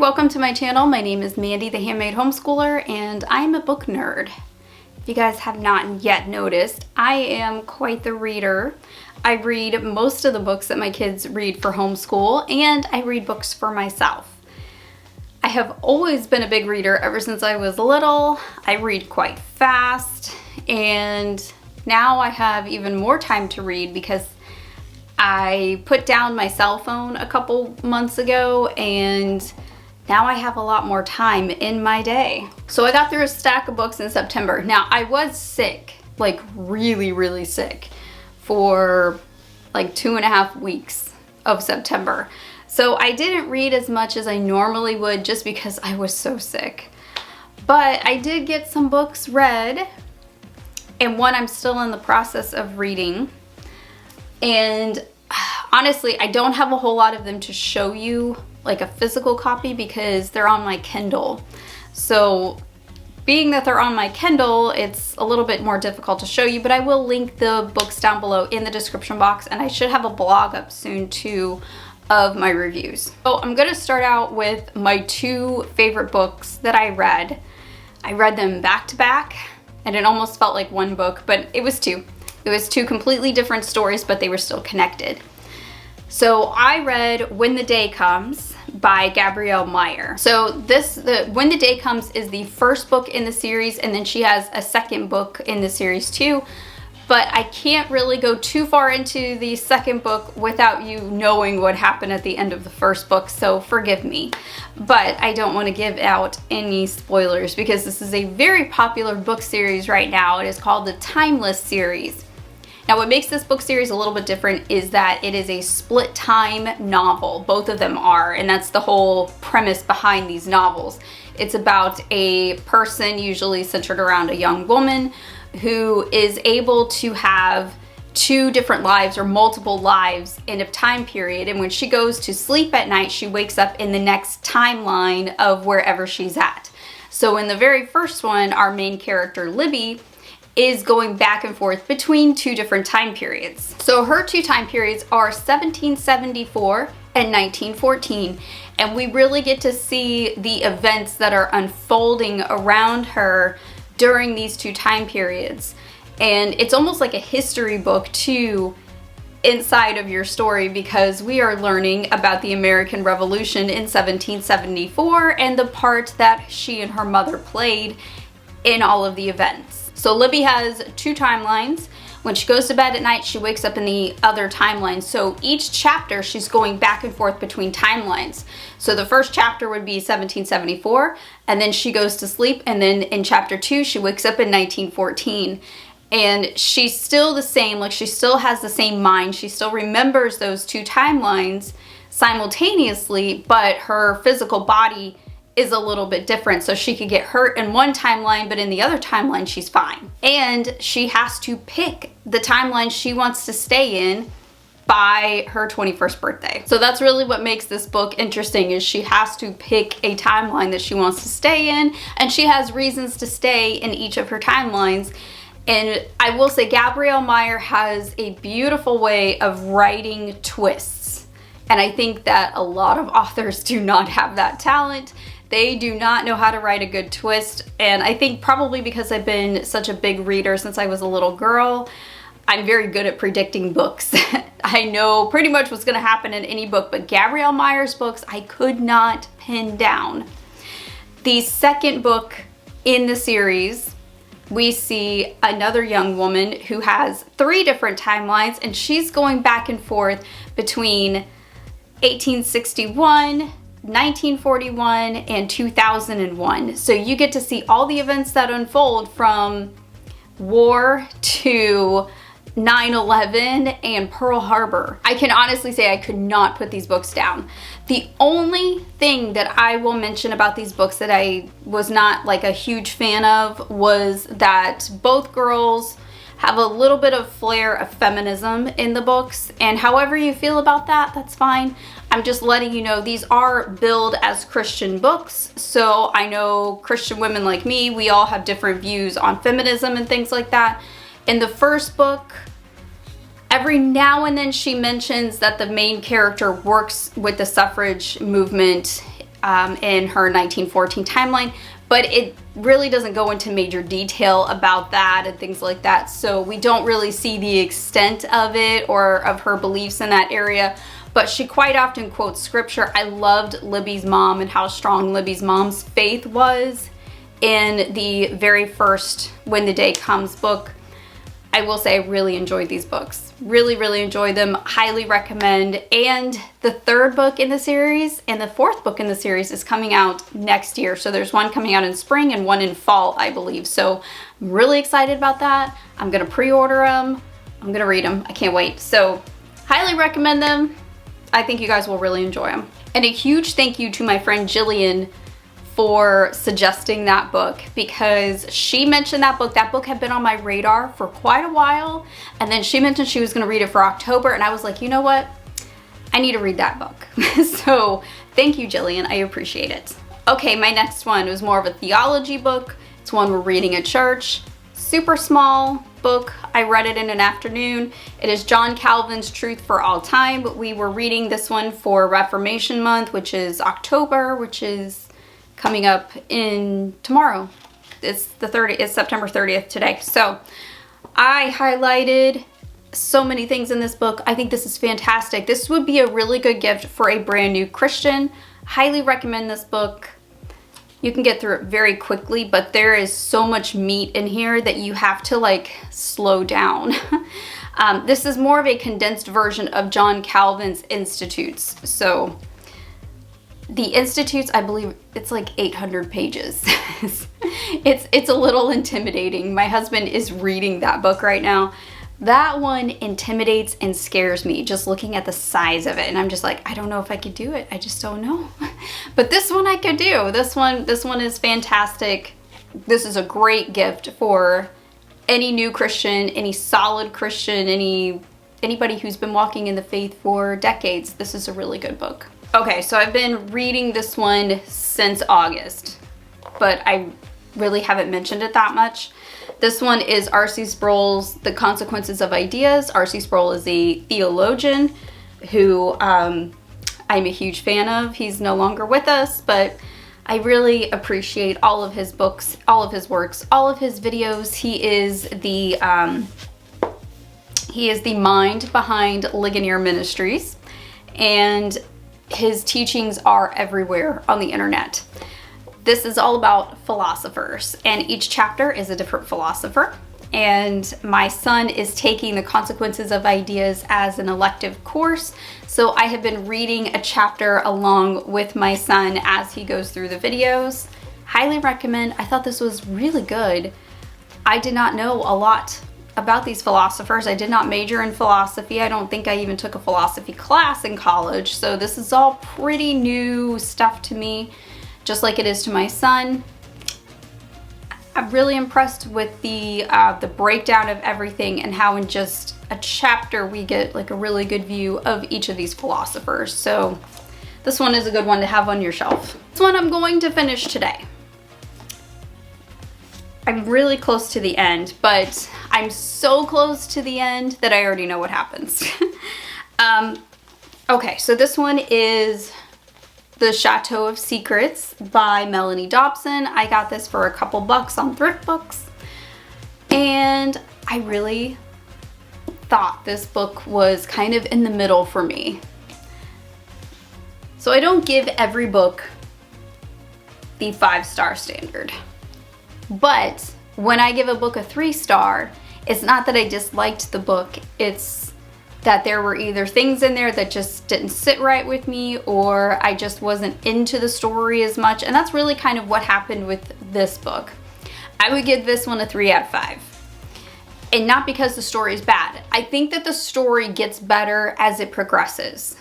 welcome to my channel. My name is Mandy, the Handmade Homeschooler, and I'm a book nerd. If you guys have not yet noticed, I am quite the reader. I read most of the books that my kids read for homeschool, and I read books for myself. I have always been a big reader ever since I was little. I read quite fast, and now I have even more time to read because I put down my cell phone a couple months ago, and now I have a lot more time in my day. So I got through a stack of books in September. Now I was sick, like really sick, for like 2.5 weeks of September. So I didn't read as much as I normally would just because I was so sick. But I did get some books read, and one I'm still in the process of reading. And honestly, I don't have a whole lot of them to show you, like a physical copy, because they're on my Kindle. So being that they're on my Kindle, it's a little bit more difficult to show you, but I will link the books down below in the description box, and I should have a blog up soon too of my reviews. So I'm gonna start out with my two favorite books that I read. I read them back to back, and it almost felt like one book, but it was two. It was two completely different stories, but they were still connected. So I read When the Day Comes by Gabrielle Meyer. So When the Day Comes is the first book in the series, and then she has a second book in the series too. But I can't really go too far into the second book without you knowing what happened at the end of the first book, so forgive me. But I don't want to give out any spoilers because this is a very popular book series right now. It is called the Timeless series. Now, what makes this book series a little bit different is that it is a split time novel. Both of them are, and that's the whole premise behind these novels. It's about a person, usually centered around a young woman, who is able to have two different lives or multiple lives in a time period. And when she goes to sleep at night, she wakes up in the next timeline of wherever she's at. So in the very first one, our main character, Libby, is going back and forth between two different time periods. So her two time periods are 1774 and 1914, and we really get to see the events that are unfolding around her during these two time periods. And it's almost like a history book too inside of your story, because we are learning about the American Revolution in 1774 and the part that she and her mother played in all of the events. So Libby has two timelines. When she goes to bed at night, she wakes up in the other timeline. So each chapter, she's going back and forth between timelines. So the first chapter would be 1774, and then she goes to sleep, and then in chapter 2, she wakes up in 1914. And she's still the same, like she still has the same mind. She still remembers those two timelines simultaneously, but her physical body is a little bit different. So she could get hurt in one timeline, but in the other timeline, she's fine. And she has to pick the timeline she wants to stay in by her 21st birthday. So that's really what makes this book interesting, is she has to pick a timeline that she wants to stay in, and she has reasons to stay in each of her timelines. And I will say Gabrielle Meyer has a beautiful way of writing twists. And I think that a lot of authors do not have that talent. They do not know how to write a good twist, and I think probably because I've been such a big reader since I was a little girl, I'm very good at predicting books. I know pretty much what's going to happen in any book, but Gabrielle Meyer's books I could not pin down. The second book in the series, we see another young woman who has 3 different timelines, and she's going back and forth between 1861, 1941 and 2001. So you get to see all the events that unfold from war to 9/11 and Pearl Harbor. I can honestly say I could not put these books down. The only thing that I will mention about these books that I was not like a huge fan of was that both girls have a little bit of flair of feminism in the books, and however you feel about that, that's fine. I'm just letting you know these are billed as Christian books, so I know Christian women like me, we all have different views on feminism and things like that. In the first book, every now and then she mentions that the main character works with the suffrage movement in her 1914 timeline, but it really doesn't go into major detail about that and things like that. So we don't really see the extent of it or of her beliefs in that area, but she quite often quotes scripture. I loved Libby's mom and how strong Libby's mom's faith was in the very first When the Day Comes book. I will say I really enjoyed these books. Really enjoyed them. Highly recommend. And the third book in the series and the fourth book in the series is coming out next year. So there's one coming out in spring and one in fall, I believe. So I'm really excited about that. I'm going to pre-order them. I'm going to read them. I can't wait. So highly recommend them. I think you guys will really enjoy them. And a huge thank you to my friend Jillian for suggesting that book, because she mentioned that book. That book had been on my radar for quite a while, and then she mentioned she was going to read it for October, and I was like, you know what? I need to read that book. So thank you, Jillian. I appreciate it. Okay, my next one was more of a theology book. It's one we're reading at church. Super small book. I read it in an afternoon. It is John Calvin's Truth for All Time. We were reading this one for Reformation Month, which is October, which is coming up in tomorrow. It's September 30th today. So I highlighted so many things in this book. I think this is fantastic. This would be a really good gift for a brand new Christian. Highly recommend this book. You can get through it very quickly, but there is so much meat in here that you have to like slow down. This is more of a condensed version of John Calvin's Institutes. So the Institutes, I believe it's like 800 pages. It's a little intimidating. My husband is reading that book right now. That one intimidates and scares me just looking at the size of it. And I'm just like, I don't know if I could do it. I just don't know. But this one I could do. This one is fantastic. This is a great gift for any new Christian, any solid Christian, anybody who's been walking in the faith for decades. This is a really good book. Okay, so I've been reading this one since August, but I really haven't mentioned it that much. This one is R.C. Sproul's The Consequences of Ideas. R.C. Sproul is a theologian who I'm a huge fan of. He's no longer with us, but I really appreciate all of his books, all of his works, all of his videos. He is the mind behind Ligonier Ministries, and his teachings are everywhere on the internet. This is all about philosophers, and each chapter is a different philosopher. And my son is taking The Consequences of Ideas as an elective course, so I have been reading a chapter along with my son as he goes through the videos. Highly recommend. I thought this was really good. I did not know a lot about these philosophers. I did not major in philosophy. I don't think I even took a philosophy class in college, so this is all pretty new stuff to me, just like it is to my son. I'm really impressed with the breakdown of everything and how in just a chapter we get like a really good view of each of these philosophers. So this one is a good one to have on your shelf. This one I'm going to finish today. I'm really close to the end, but I'm so close to the end that I already know what happens. Okay, so this one is The Chateau of Secrets by Melanie Dobson. I got this for a couple bucks on Thrift Books, and I really thought this book was kind of in the middle for me. So I don't give every book the 5-star standard. But when I give a book a 3-star, it's not that I disliked the book, it's that there were either things in there that just didn't sit right with me, or I just wasn't into the story as much, and that's really kind of what happened with this book. I would give this one a 3 out of 5. And not because the story is bad. I think that the story gets better as it progresses.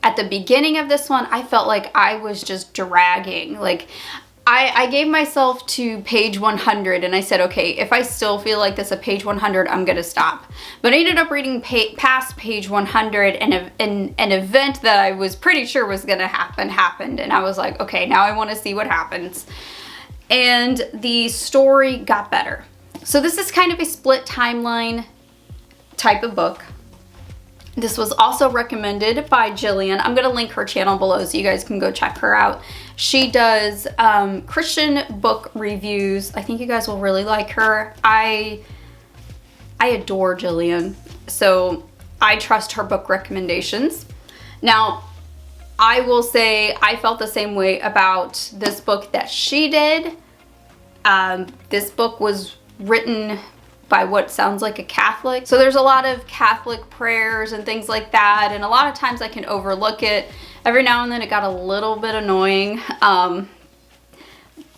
At the beginning of this one, I felt like I was just dragging. Like, I gave myself to page 100 and I said, okay, if I still feel like this at page 100, I'm gonna stop. But I ended up reading past page 100 and an event that I was pretty sure was gonna happen happened. And I was like, okay, now I wanna see what happens. And the story got better. So this is kind of a split timeline type of book. This was also recommended by Jillian. I'm going to link her channel below so you guys can go check her out. She does Christian book reviews. I think you guys will really like her. I adore Jillian, so I trust her book recommendations. Now, I will say I felt the same way about this book that she did. This book was written by what sounds like a Catholic. So there's a lot of Catholic prayers and things like that, and a lot of times I can overlook it. Every now and then it got a little bit annoying.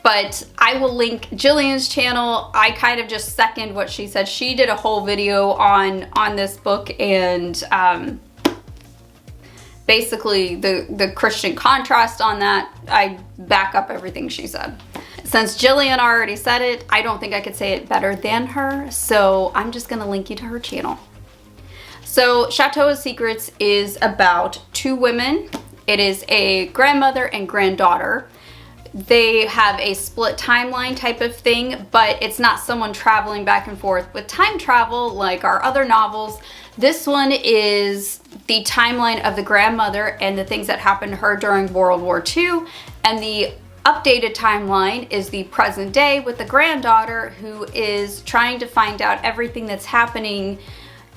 But I will link Jillian's channel. I kind of just second what she said. She did a whole video on this book, and basically the Christian contrast on that, I back up everything she said. Since Jillian already said it, I don't think I could say it better than her, so I'm just gonna link you to her channel. So Chateau of Secrets is about two women. It is a grandmother and granddaughter. They have a split timeline type of thing, but it's not someone traveling back and forth with time travel like our other novels. This one is the timeline of the grandmother and the things that happened to her during World War II, and the updated timeline is the present day with the granddaughter, who is trying to find out everything that's happening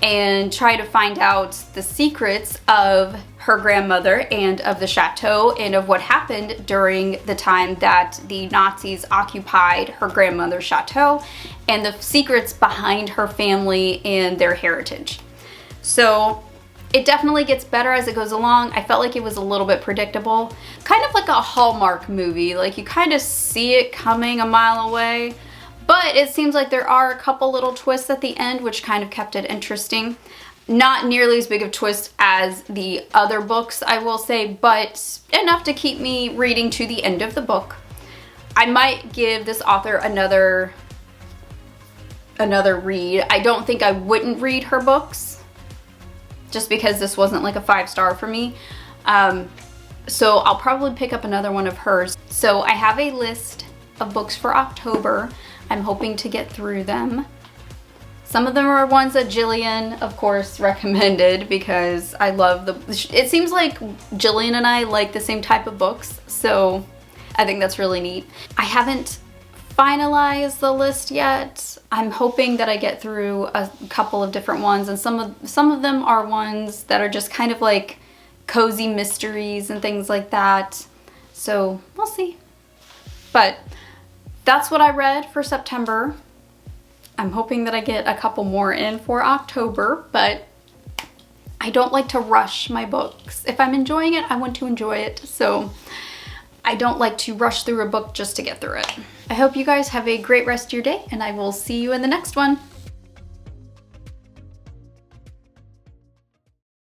and try to find out the secrets of her grandmother and of the chateau and of what happened during the time that the Nazis occupied her grandmother's chateau and the secrets behind her family and their heritage. So it definitely gets better as it goes along. I felt like it was a little bit predictable. Kind of like a Hallmark movie. Like you kind of see it coming a mile away. But it seems like there are a couple little twists at the end which kind of kept it interesting. Not nearly as big of a twist as the other books, I will say, but enough to keep me reading to the end of the book. I might give this author another read. I don't think I wouldn't read her books, just because this wasn't like a 5-star for me. So I'll probably pick up another one of hers. So I have a list of books for October. I'm hoping to get through them. Some of them are ones that Jillian, of course, recommended because I love it seems like Jillian and I like the same type of books, so I think that's really neat. I haven't finalized the list yet. I'm hoping that I get through a couple of different ones, and some of them are ones that are just kind of like cozy mysteries and things like that. So we'll see. But that's what I read for September. I'm hoping that I get a couple more in for October, but I don't like to rush my books. If I'm enjoying it, I want to enjoy it. So I don't like to rush through a book just to get through it. I hope you guys have a great rest of your day, and I will see you in the next one.